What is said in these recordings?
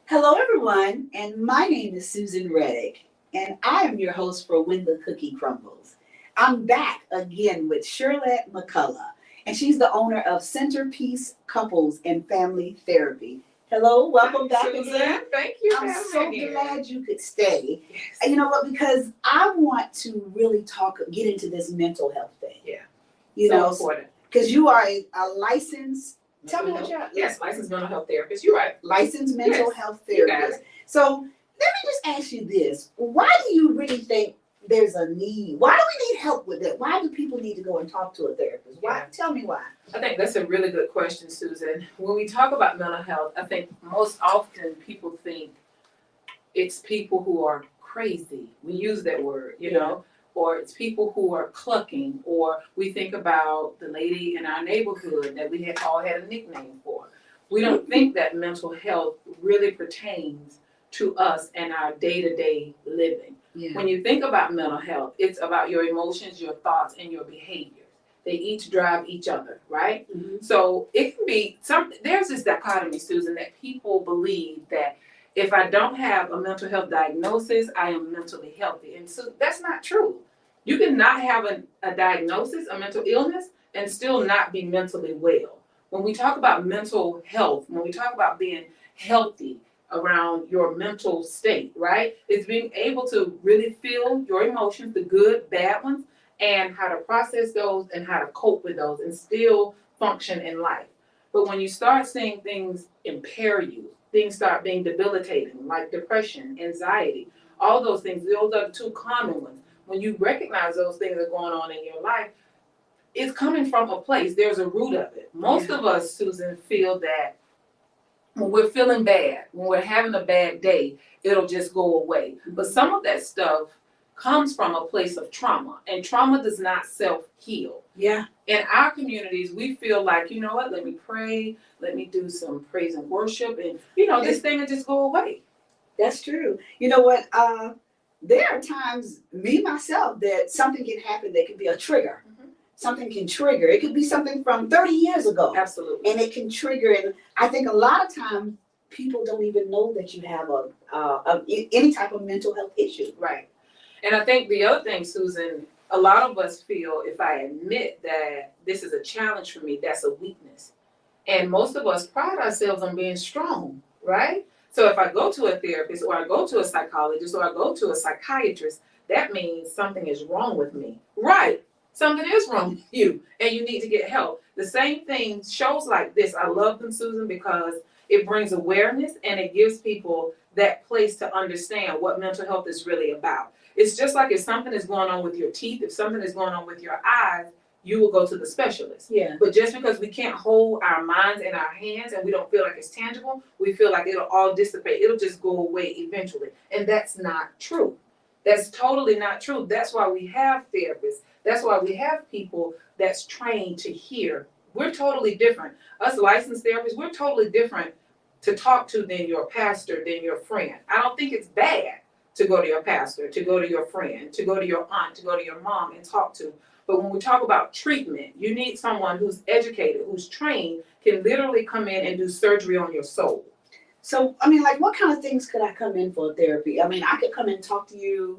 Hello, everyone, and my name is Susan Reddick, and I am your host for When the Cookie Crumbles. I'm back again with Cherlette Mccollough, and she's the owner of Centerpiece Couples and Family Therapy. Hello, welcome back Susan. again. Thank you. I'm for so having me glad you could stay. Yes. You know what? Because I want to really get into this mental health thing. Yeah. You so know, important. because you are a licensed. Tell me what you're. Yes, licensed mental health therapist. You're right. Licensed mental Yes, health you got therapist. it. So let me just ask you this. Why do you really think there's a need? Why do we need help with it? Why do people need to go and talk to a therapist? Why? Yeah. Tell me why. I think that's a really good question, Susan. When we talk about mental health, I think most often people think it's people who are crazy. We use that word, you know, or it's people who are clucking, or we think about the lady in our neighborhood that we had all had a nickname for. We don't think that mental health really pertains to us and our day-to-day living. Yeah. When you think about mental health, it's about your emotions, your thoughts, and your behaviors. They each drive each other, right? Mm-hmm. So it can be there's this dichotomy, Susan, that people believe that if I don't have a mental health diagnosis, I am mentally healthy. And so that's not true. You can not have a diagnosis, a mental illness, and still not be mentally well. When we talk about mental health, when we talk about being healthy around your mental state, right? It's being able to really feel your emotions, the good, bad ones, and how to process those and how to cope with those and still function in life. But when you start seeing things impair you, things start being debilitating, like depression, anxiety, all those things, those are the two common ones. When you recognize those things are going on in your life, it's coming from a place. There's a root of it. Most of us, Susan, feel that when we're feeling bad, when we're having a bad day, it'll just go away. But some of that stuff comes from a place of trauma, and trauma does not self-heal. Yeah. In our communities, we feel like, you know what, let me pray, let me do some praise and worship, and, this thing will just go away. That's true. You know what? There are times, me myself, that something can happen that can be a trigger. Mm-hmm. Something can trigger. It could be something from 30 years ago. Absolutely. And it can trigger. And I think a lot of times people don't even know that you have any type of mental health issue. Right. And I think the other thing, Susan, a lot of us feel if I admit that this is a challenge for me, that's a weakness. And most of us pride ourselves on being strong, right? So if I go to a therapist or I go to a psychologist or I go to a psychiatrist, that means something is wrong with me. Right. Something is wrong with you and you need to get help. The same thing, shows like this, I love them, Susan, because it brings awareness and it gives people that place to understand what mental health is really about. It's just like if something is going on with your teeth, if something is going on with your eyes, you will go to the specialist. Yeah. But just because we can't hold our minds in our hands and we don't feel like it's tangible, we feel like it'll all dissipate. It'll just go away eventually. And that's not true. That's totally not true. That's why we have therapists. That's why we have people that's trained to hear. We're totally different. Us licensed therapists, we're totally different to talk to than your pastor, than your friend. I don't think it's bad to go to your pastor, to go to your friend, to go to your aunt, to go to your mom and talk to. But when we talk about treatment, you need someone who's educated, who's trained, can literally come in and do surgery on your soul. So, I mean, like, what kind of things could I come in for therapy? I mean, I could come and talk to you.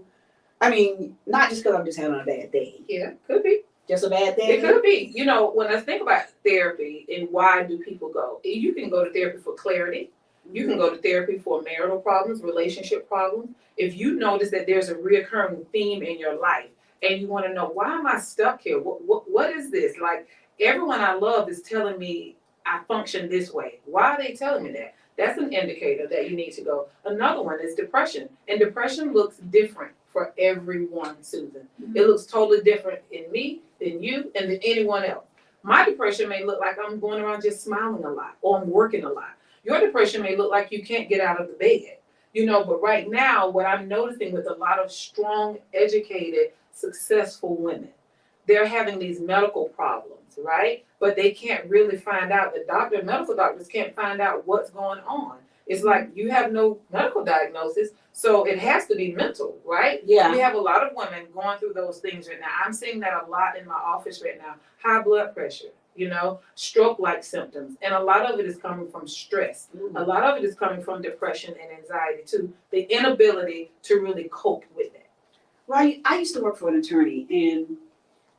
I mean, not just because I'm just having a bad day. Yeah, could be. Just a bad day? It could be. When I think about therapy and why do people go, you can go to therapy for clarity. You can go to therapy for marital problems, relationship problems. If you notice that there's a reoccurring theme in your life and you want to know, why am I stuck here? What is this? Like, everyone I love is telling me I function this way. Why are they telling me that? That's an indicator that you need to go. Another one is depression. And depression looks different for everyone, Susan. Mm-hmm. It looks totally different in me, than you, and than anyone else. My depression may look like I'm going around just smiling a lot or I'm working a lot. Your depression may look like you can't get out of the bed. But right now, what I'm noticing with a lot of strong, educated, successful women, they're having these medical problems, right? But they can't really find out. Medical doctors can't find out what's going on. It's like you have no medical diagnosis, so it has to be mental, right? Yeah. We have a lot of women going through those things right now. I'm seeing that a lot in my office right now. High blood pressure, stroke-like symptoms. And a lot of it is coming from stress. A lot of it is coming from depression and anxiety too. The inability to really cope with it. Well, I used to work for an attorney, and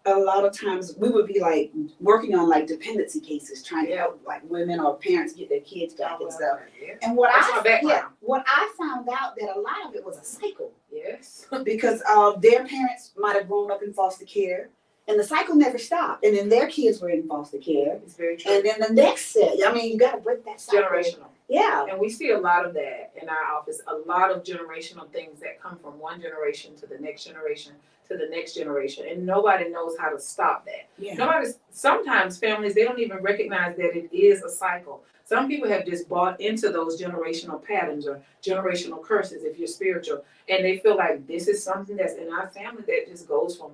a lot of times we would be like working on like dependency cases, trying to help like women or parents get their kids back and stuff. Yeah. And what That's my background. what I found out that a lot of it was a cycle. Yes. Because their parents might have grown up in foster care, and the cycle never stopped. And then their kids were in foster care, It's very true. and then the next set. I mean, you got to break that cycle. Generational. Yeah. And we see a lot of that in our office, a lot of generational things that come from one generation to the next generation to the next generation. And nobody knows how to stop that. Yeah. Sometimes families, they don't even recognize that it is a cycle. Some people have just bought into those generational patterns or generational curses, if you're spiritual, and they feel like this is something that's in our family that just goes from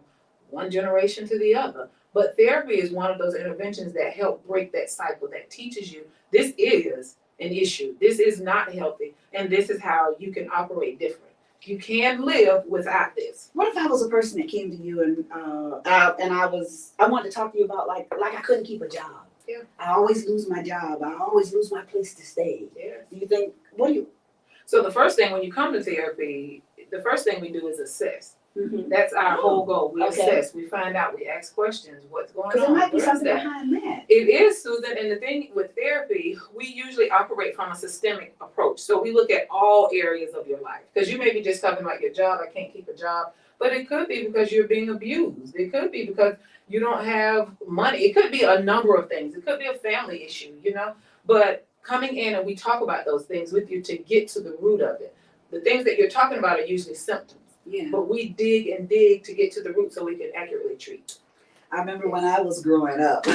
one generation to the other. But therapy is one of those interventions that help break that cycle, that teaches you this is an issue. This is not healthy, and this is how you can operate different. You can live without this. What if I was a person that came to you and I wanted to talk to you about like I couldn't keep a job. Yeah. I always lose my job. I always lose my place to stay. Yeah. Do you think? What do you? So the first thing when you come to therapy, the first thing we do is assess. Mm-hmm. That's our whole goal. We Okay. assess. We find out. We ask questions. What's going on? Because there might be Where is something that? behind that. It is, Susan, and the thing with therapy, we usually operate from a systemic approach. So we look at all areas of your life. Because you may be just talking about your job, I can't keep a job, but it could be because you're being abused. It could be because you don't have money. It could be a number of things. It could be a family issue, But coming in and we talk about those things with you to get to the root of it. The things that you're talking about are usually symptoms. Yeah. But we dig and dig to get to the root so we can accurately treat. I remember when I was growing up,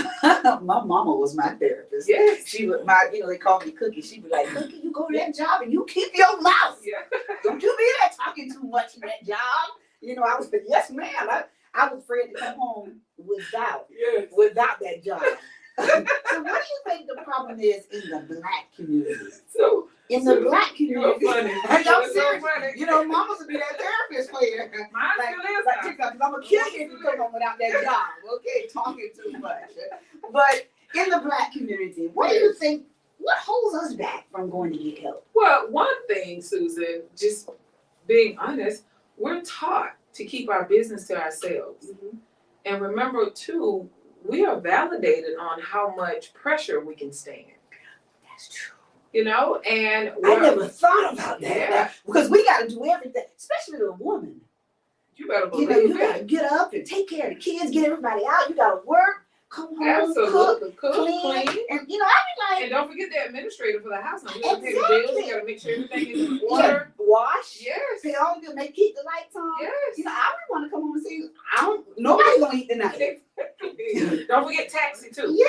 my mama was my therapist. Yes. She would, they called me Cookie. She'd be like, Cookie, you go to that job and you keep your mouth. Yeah. Don't you be there talking too much in that job. I was like, yes, ma'am. I was afraid to come home without that job. So what do you think the problem is in the Black community? In the Black community. You're funny. I'm You're serious. so funny. Mamas would be that therapist for you. Mine Like, still is. because I'm gonna kill you if you come home without that job. Okay, talking too much. But in the Black community, what do you think? What holds us back from going to get help? Well, one thing, Susan, just being honest, we're taught to keep our business to ourselves. Mm-hmm. And remember, too, we are validated on how much pressure we can stand. That's true. And I never thought about that. Yeah. Because we got to do everything, especially a woman. You better believe You got to it. get up and take care of the kids, get everybody out. You got to work, come home, Absolutely. cook, clean. And I be like, And don't forget the administrator for the house. You gotta pay the Exactly. bills. You gotta make sure everything is in you order. gotta wash, Yes. pay all the bills, keep the lights on. Yes. I would want to come home and see. Nobody's gonna eat tonight. Don't forget taxi too. Yeah.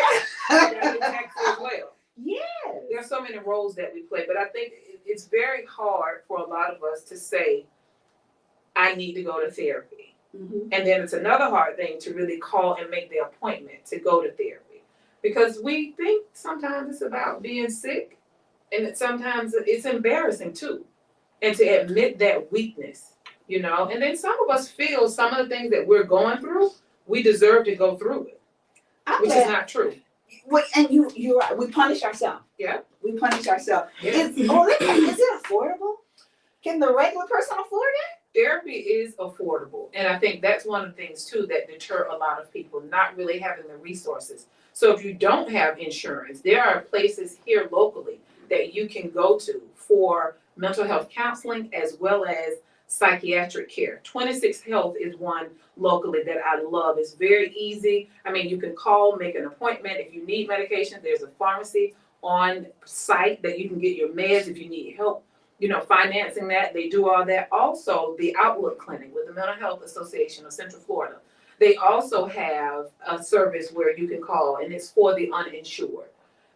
You gotta do taxi as well. Yes. There's so many roles that we play, but I think it's very hard for a lot of us to say, I need to go to therapy. Mm-hmm. And then it's another hard thing to really call and make the appointment to go to therapy. Because we think sometimes it's about being sick, and that sometimes it's embarrassing too. And to admit that weakness, And then some of us feel some of the things that we're going through, we deserve to go through it, which is not true. Wait, and you're right. We punish ourselves. Yeah. We punish ourselves. Yeah. Is it affordable? Can the regular person afford it? Therapy is affordable. And I think that's one of the things too that deter a lot of people, not really having the resources. So if you don't have insurance, there are places here locally that you can go to for mental health counseling as well as psychiatric care. 26 Health is one locally that I love. It's very easy. I mean, you can call, make an appointment. If you need medication, there's a pharmacy on site that you can get your meds if you need help, financing that. They do all that. Also, the Outlook Clinic with the Mental Health Association of Central Florida. They also have a service where you can call, and it's for the uninsured.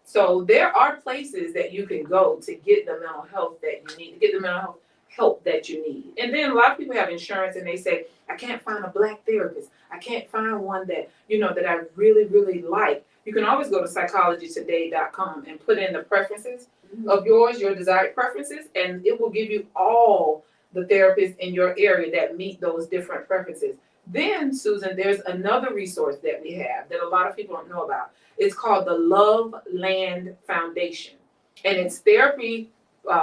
So there are places that you can go to get the mental health that you need, to get the mental health help that you need. And then a lot of people have insurance and they say, I can't find a Black therapist. I can't find one that, that I really, really like. You can always go to psychologytoday.com and put in the preferences of yours, your desired preferences, and it will give you all the therapists in your area that meet those different preferences. Then, Susan, there's another resource that we have that a lot of people don't know about, It's called the Love Land Foundation, and it's therapy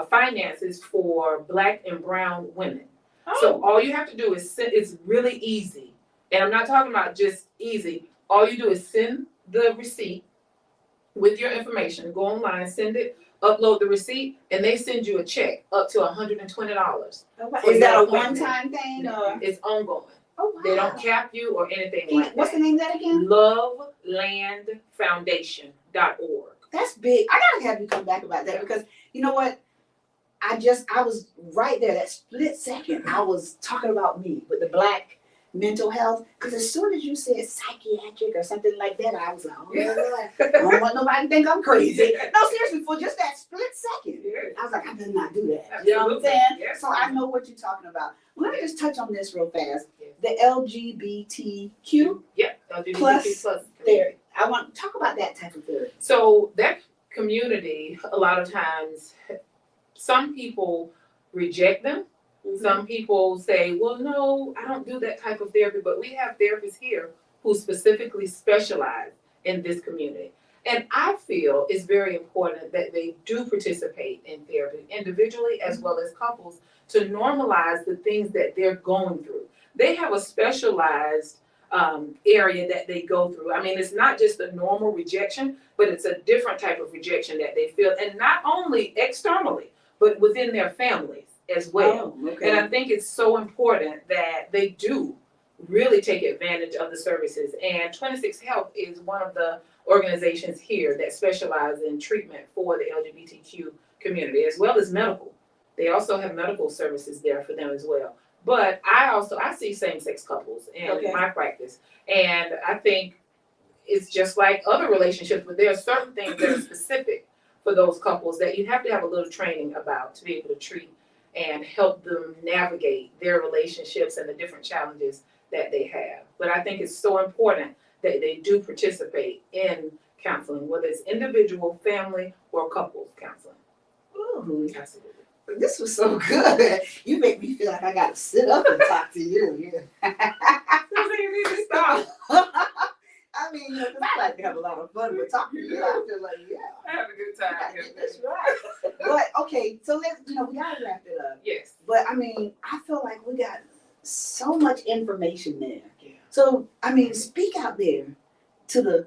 finances for Black and brown women. So all you have to do is send, it's really easy. And I'm not talking about just easy. All you do is send the receipt with your information, go online, send it, upload the receipt, and they send you a check up to $120. Is that a one-time thing or? It's ongoing. Oh, wow. They don't cap you or anything like that. What's the name of that again? lovelandfoundation.org. That's big. I gotta have you come back about that because you know what? I was right there, that split second. I was talking about me with the Black mental health. Because as soon as you said psychiatric or something like that, I was like, oh, Lord, I don't want nobody to think I'm crazy. No, seriously, for just that split second, I was like, I did not do that. Absolutely. You know what I'm saying? Yes. So I know what you're talking about. Let me just touch on this real fast. Yes. The LGBTQ plus theory. I want to talk about that type of theory. So that community, a lot of times, some people reject them. Mm-hmm. Some people say, well, no, I don't do that type of therapy, but we have therapists here who specifically specialize in this community. And I feel it's very important that they do participate in therapy individually as well as couples to normalize the things that they're going through. They have a specialized area that they go through. I mean, it's not just a normal rejection, but it's a different type of rejection that they feel, and not only externally, but within their families as well. Oh, okay. And I think it's so important that they do really take advantage of the services. And 26 Health is one of the organizations here that specialize in treatment for the LGBTQ community, as well as medical. They also have medical services there for them as well. But I see same-sex couples in my practice. And I think it's just like other relationships, but there are certain things that are specific for those couples that you have to have a little training about to be able to treat and help them navigate their relationships and the different challenges that they have. But I think it's so important that they do participate in counseling, whether it's individual, family, or couples counseling. Ooh, Absolutely. this was so good. You make me feel like I got to sit up and talk to you. You need to stop. I mean, you know, 'cause I like to have a lot of fun, but talking to you, I feel like, yeah. I have a good time. That's right. But okay, so let's, we gotta wrap it up. Yes. But I mean, I feel like we got so much information there. Yeah. So I mean, speak out there to a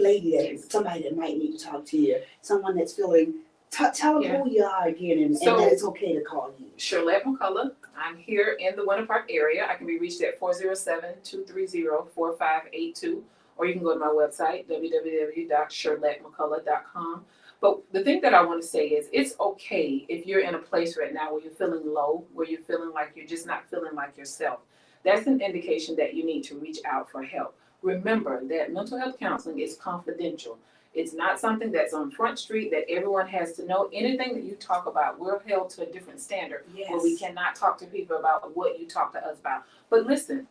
lady that somebody that might need to talk to you, someone that's feeling. Tell them who you are again, and that it's okay to call you. Cherlette Mccollough. I'm here in the Winter Park area. I can be reached at 407-230-4582, or you can go to my website, www.cherlettemccollough.com. But the thing that I want to say is it's okay if you're in a place right now where you're feeling low, where you're feeling like you're just not feeling like yourself. That's an indication that you need to reach out for help. Remember that mental health counseling is confidential. It's not something that's on Front Street that everyone has to know. Anything that you talk about, we're held to a different standard where we cannot talk to people about what you talk to us about. But listen,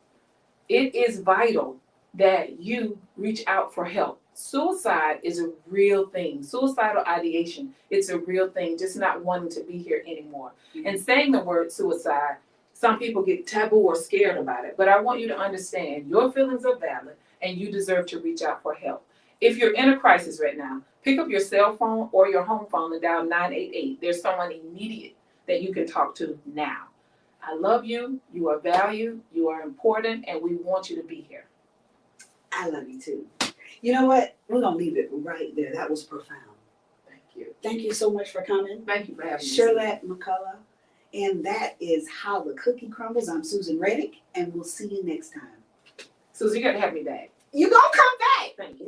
it is vital that you reach out for help. Suicide is a real thing. Suicidal ideation, it's a real thing, just not wanting to be here anymore. Mm-hmm. And saying the word suicide, some people get taboo or scared about it. But I want you to understand your feelings are valid and you deserve to reach out for help. If you're in a crisis right now, pick up your cell phone or your home phone and dial 988. There's someone immediate that you can talk to now. I love you. You are valued. You are important, and we want you to be here. I love you too. You know what? We're going to leave it right there. That was profound. Thank you. Thank you so much for coming. Thank you for having me. Cherlette Mccollough. And that is How the Cookie Crumbles. I'm Susan Reddick, and we'll see you next time. Susan, you got to have me back. You're going to come back. Thank you.